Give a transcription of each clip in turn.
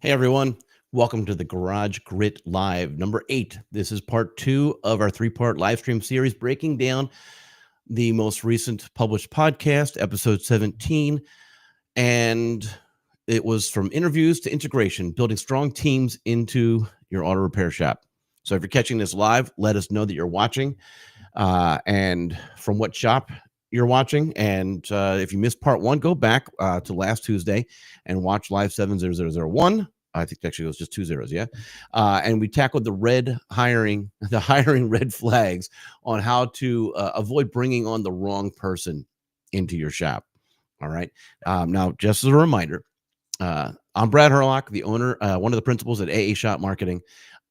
Hey everyone, welcome to the Garage Grit Live number 8. This is part 2 of our 3-part live stream series breaking down the most recent published podcast, episode 17, and it was from interviews to integration, building strong teams into your auto repair shop. So if you're catching this live, let us know that you're watching and from what shop you're watching. And if you missed part 1, go back to last Tuesday and watch live 70001. I think actually it was just 2 zeros, yeah. And we tackled the hiring red flags on how to avoid bringing on the wrong person into your shop. All right. Now, just as a reminder, I'm Brad Herlock, the owner, one of the principals at AA Shop Marketing.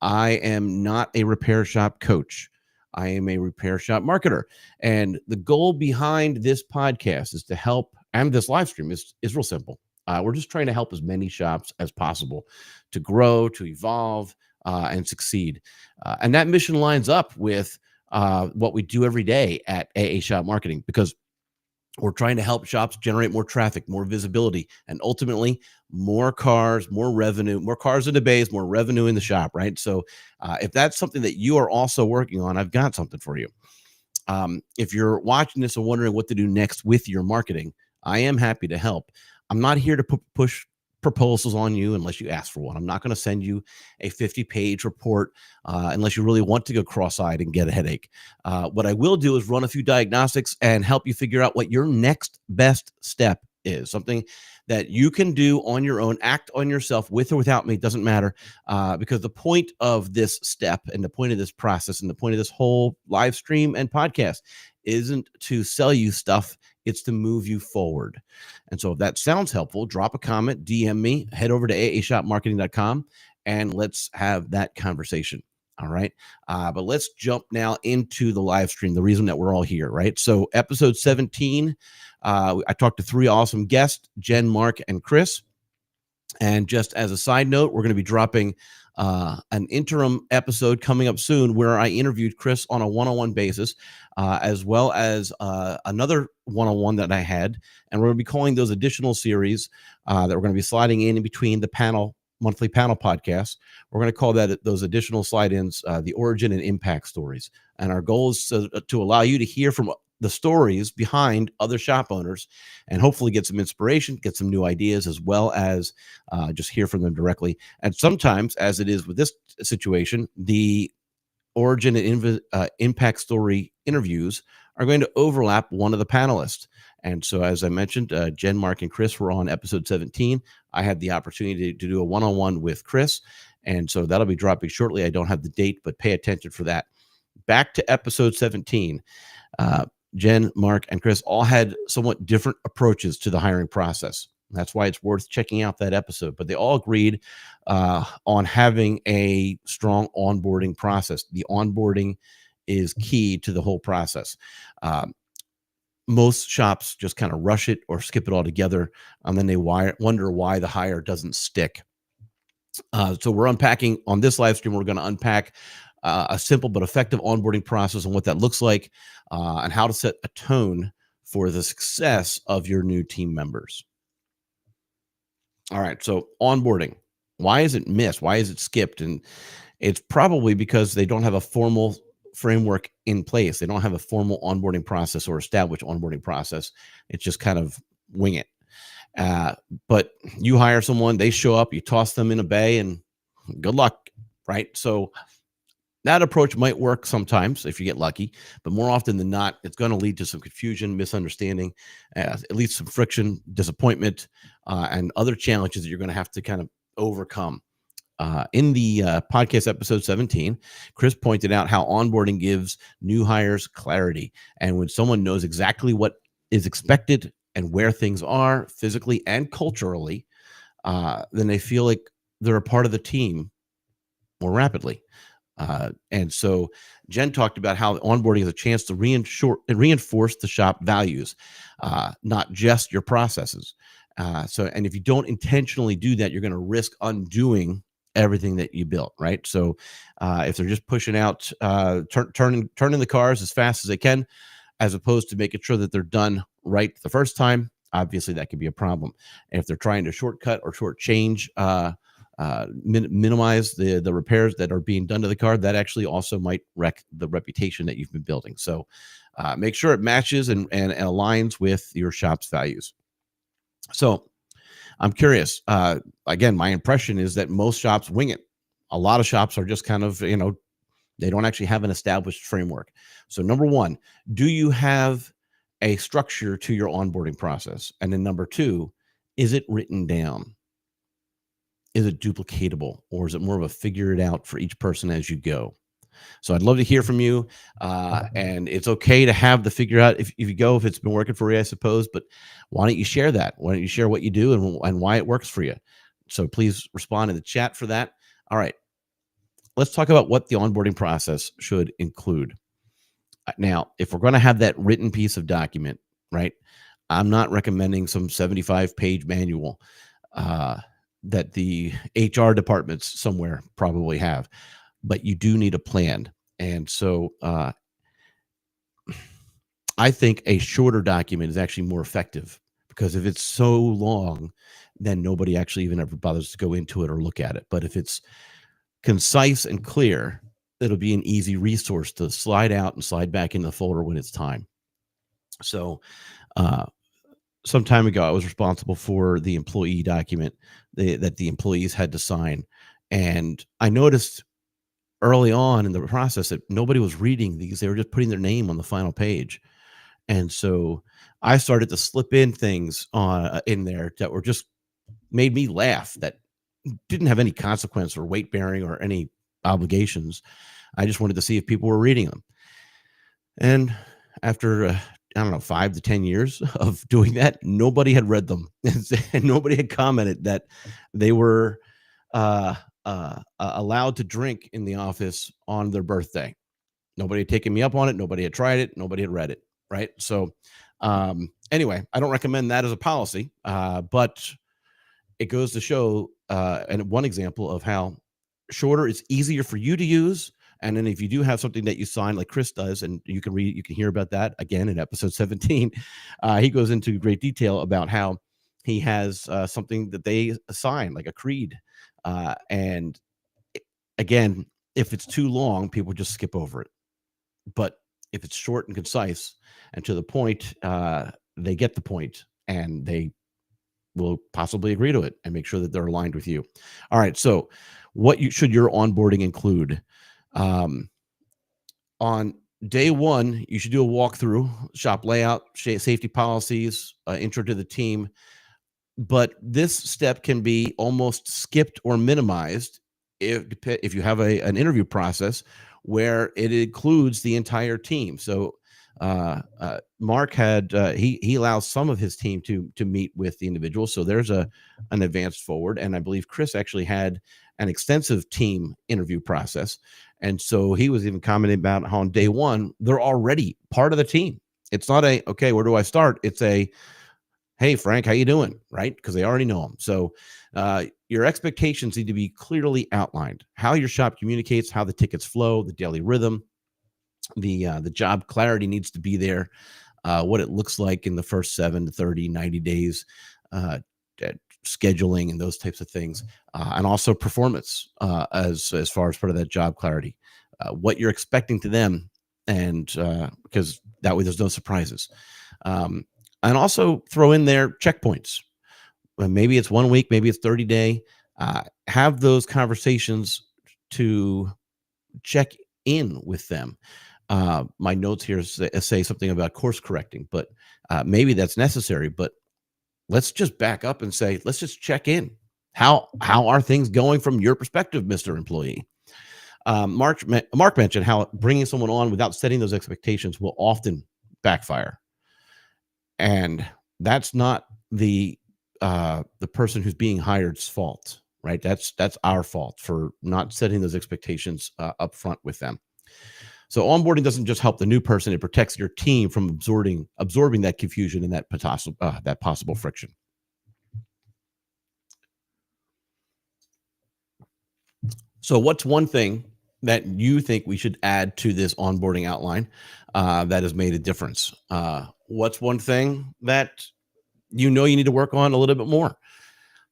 I am not a repair shop coach. I am a repair shop marketer. And the goal behind this podcast is to help, and this live stream is real simple. We're just trying to help as many shops as possible to grow, to evolve, and succeed. And that mission lines up with what we do every day at AA Shop Marketing, because we're trying to help shops generate more traffic, more visibility, and ultimately more cars, more revenue, more cars in the bays, more revenue in the shop, right? So if that's something that you are also working on, I've got something for you. If you're watching this and wondering what to do next with your marketing, I am happy to help. I'm not here to push proposals on you unless you ask for one. I'm not going to send you a 50-page report unless you really want to go cross-eyed and get a headache. What I will do is run a few diagnostics and help you figure out what your next best step is, something that you can do on your own, act on yourself with or without me, doesn't matter, because the point of this step and the point of this process and the point of this whole live stream and podcast isn't to sell you stuff, it's to move you forward. And so if that sounds helpful, drop a comment, DM me, head over to aashopmarketing.com, and let's have that conversation. All right. But let's jump now into the live stream, the reason that we're all here, right? So episode 17, I talked to 3 awesome guests, Jen, Mark, and Chris. And just as a side note, we're going to be dropping an interim episode coming up soon where I interviewed Chris on a one-on-one basis, as well as another one-on-one that I had. And we're going to be calling those additional series that we're going to be sliding in between the monthly panel podcasts. We're going to call that those additional slide-ins, the origin and impact stories. And our goal is to allow you to hear from the stories behind other shop owners and hopefully get some inspiration, get some new ideas, as well as just hear from them directly. And sometimes, as it is with this situation, the origin and impact story interviews are going to overlap one of the panelists. And so, as I mentioned, Jen, Mark, and Chris were on episode 17. I had the opportunity to do a one-on-one with Chris. And so that'll be dropping shortly. I don't have the date, but pay attention for that. Back to episode 17. Jen, Mark, and Chris all had somewhat different approaches to the hiring process. That's why it's worth checking out that episode. But they all agreed on having a strong onboarding process. The onboarding is key to the whole process. Most shops just kind of rush it or skip it altogether, and then they wonder why the hire doesn't stick. So we're unpacking on this live stream. We're going to unpack a simple but effective onboarding process and what that looks like, and how to set a tone for the success of your new team members. All right, so onboarding. Why is it missed? Why is it skipped? And it's probably because they don't have a formal framework in place. They don't have a formal onboarding process or established onboarding process. It's just kind of wing it. But you hire someone, they show up, you toss them in a bay, and good luck, right? So that approach might work sometimes if you get lucky, but more often than not, it's going to lead to some confusion, misunderstanding, at least some friction, disappointment, and other challenges that you're going to have to kind of overcome. In the podcast episode 17, Chris pointed out how onboarding gives new hires clarity. And when someone knows exactly what is expected and where things are physically and culturally, then they feel like they're a part of the team more rapidly. And so Jen talked about how onboarding is a chance to reinforce the shop values, not just your processes. And if you don't intentionally do that, you're going to risk undoing everything that you built, right? So if they're just pushing out, turning the cars as fast as they can, as opposed to making sure that they're done right the first time, obviously that could be a problem. And if they're trying to shortcut or shortchange minimize the repairs that are being done to the car. That actually also might wreck the reputation that you've been building. So make sure it matches and aligns with your shop's values. So I'm curious. Again, my impression is that most shops wing it. A lot of shops are just kind of, they don't actually have an established framework. So number one, do you have a structure to your onboarding process? And then number two, is it written down? Is it duplicatable, or is it more of a figure it out for each person as you go? So I'd love to hear from you. And it's okay to have the figure out if you go, if it's been working for you, I suppose, but why don't you share that? Why don't you share what you do and why it works for you? So please respond in the chat for that. All right. Let's talk about what the onboarding process should include. Now, if we're going to have that written piece of document, right, I'm not recommending some 75-page manual that the HR departments somewhere probably have, but you do need a plan. And so I think a shorter document is actually more effective, because if it's so long, then nobody actually even ever bothers to go into it or look at it. But if it's concise and clear, it'll be an easy resource to slide out and slide back in the folder when it's time. So some time ago, I was responsible for the employee document that the employees had to sign. And I noticed early on in the process that nobody was reading these. They were just putting their name on the final page. And so I started to slip in things in there that were just made me laugh, that didn't have any consequence or weight bearing or any obligations. I just wanted to see if people were reading them. And after, I don't know, 5 to 10 years of doing that, nobody had read them. And nobody had commented that they were allowed to drink in the office on their birthday. Nobody had taken me up on it. Nobody had tried it. Nobody had read it. Right. So anyway, I don't recommend that as a policy, but it goes to show, and one example of how shorter is easier for you to use. And then if you do have something that you sign like Chris does, and you can hear about that again in episode 17, he goes into great detail about how he has something that they assign, like a creed. And again, if it's too long, people just skip over it. But if it's short and concise and to the point, they get the point, and they will possibly agree to it and make sure that they're aligned with you. All right. So what should your onboarding include? On day one, you should do a walkthrough, shop layout, safety policies, intro to the team. But this step can be almost skipped or minimized if you have an interview process where it includes the entire team. So Mark had he allows some of his team to meet with the individual. So there's an advanced forward, and I believe Chris actually had an extensive team interview process. And so he was even commenting about how on day one they're already part of the team. It's not a okay, where do I start? It's a hey Frank, how you doing? Right? Because they already know him. So your expectations need to be clearly outlined. How your shop communicates, how the tickets flow, the daily rhythm, the job clarity needs to be there. What it looks like in the first 7 to 30, 90 days, scheduling and those types of things, and also performance as far as part of that job clarity, what you're expecting to them, and because that way there's no surprises. And also throw in there checkpoints. Maybe it's 1 week, maybe it's 30-day. Have those conversations to check in with them. My notes here say something about course correcting, but maybe that's necessary. But let's just back up and say, let's just check in. How are things going from your perspective, Mr. Employee? Mark mentioned how bringing someone on without setting those expectations will often backfire. And that's not the person who's being hired's fault, right? That's our fault for not setting those expectations up front with them. So onboarding doesn't just help the new person; it protects your team from absorbing that confusion and that possible friction. So, what's one thing that you think we should add to this onboarding outline that has made a difference? What's one thing that you need to work on a little bit more?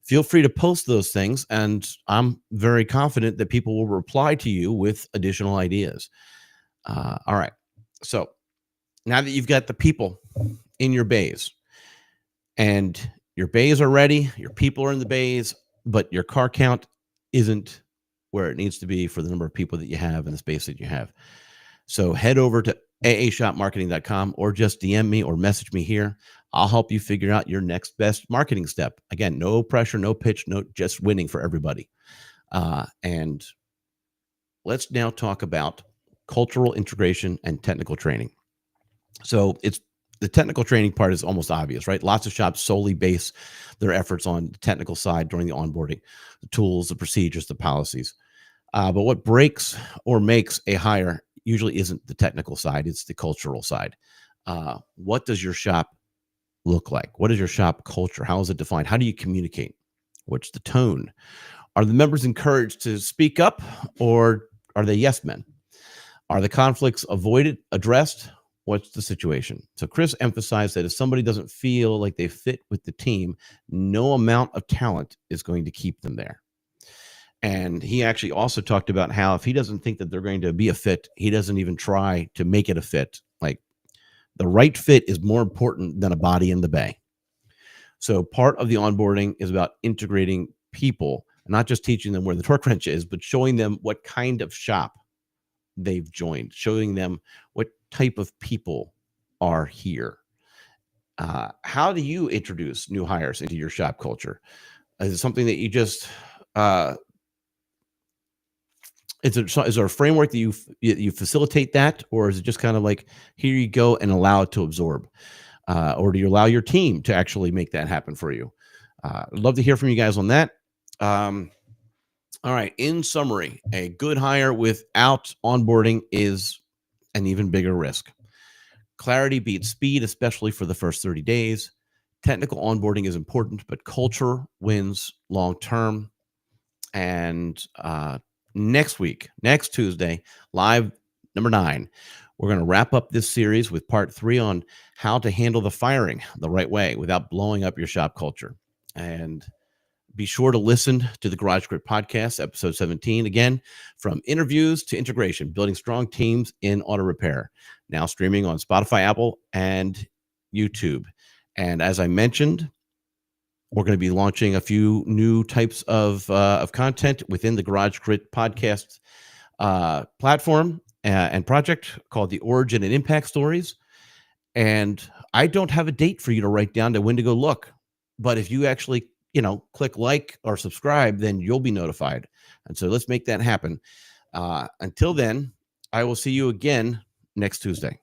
feel free to post those things. And I'm very confident that people will reply to you with additional ideas. All right. So now that you've got the people in your bays and your bays are ready, your people are in the bays, but your car count isn't where it needs to be for the number of people that you have and the space that you have. So head over to aashopmarketing.com or just DM me or message me here. I'll help you figure out your next best marketing step. Again, no pressure, no pitch, no just winning for everybody. And let's now talk about cultural integration and technical training. So it's the technical training part is almost obvious, right? Lots of shops solely base their efforts on the technical side during the onboarding, the tools, the procedures, the policies. But what breaks or makes a hire usually isn't the technical side, it's the cultural side. What does your shop look like? What is your shop culture? How is it defined? How do you communicate? What's the tone? Are the members encouraged to speak up, or are they yes men? Are the conflicts avoided, addressed? What's the situation? So Chris emphasized that if somebody doesn't feel like they fit with the team, no amount of talent is going to keep them there. And he actually also talked about how if he doesn't think that they're going to be a fit, he doesn't even try to make it a fit. Like, the right fit is more important than a body in the bay. So part of the onboarding is about integrating people, not just teaching them where the torque wrench is, but showing them what kind of shop they've joined, showing them what type of people are here. How do you introduce new hires into your shop culture? Is it something that you just is there a framework that you facilitate that, or is it just kind of like, here you go and allow it to absorb, or do you allow your team to actually make that happen for you? I'd love to hear from you guys on that. All right. In summary, a good hire without onboarding is an even bigger risk. Clarity beats speed, especially for the first 30 days. Technical onboarding is important, but culture wins long term. And next week, next Tuesday, live number 9, we're going to wrap up this series with part 3 on how to handle the firing the right way without blowing up your shop culture. And be sure to listen to the Garage Grit podcast, episode 17. Again, from interviews to integration, building strong teams in auto repair. Now streaming on Spotify, Apple, and YouTube. And as I mentioned, we're going to be launching a few new types of content within the Garage Grit podcast platform and project called the Origin and Impact Stories. And I don't have a date for you to write down to when to go look. But if you actually click like or subscribe, then you'll be notified. And so let's make that happen. Until then, I will see you again next Tuesday.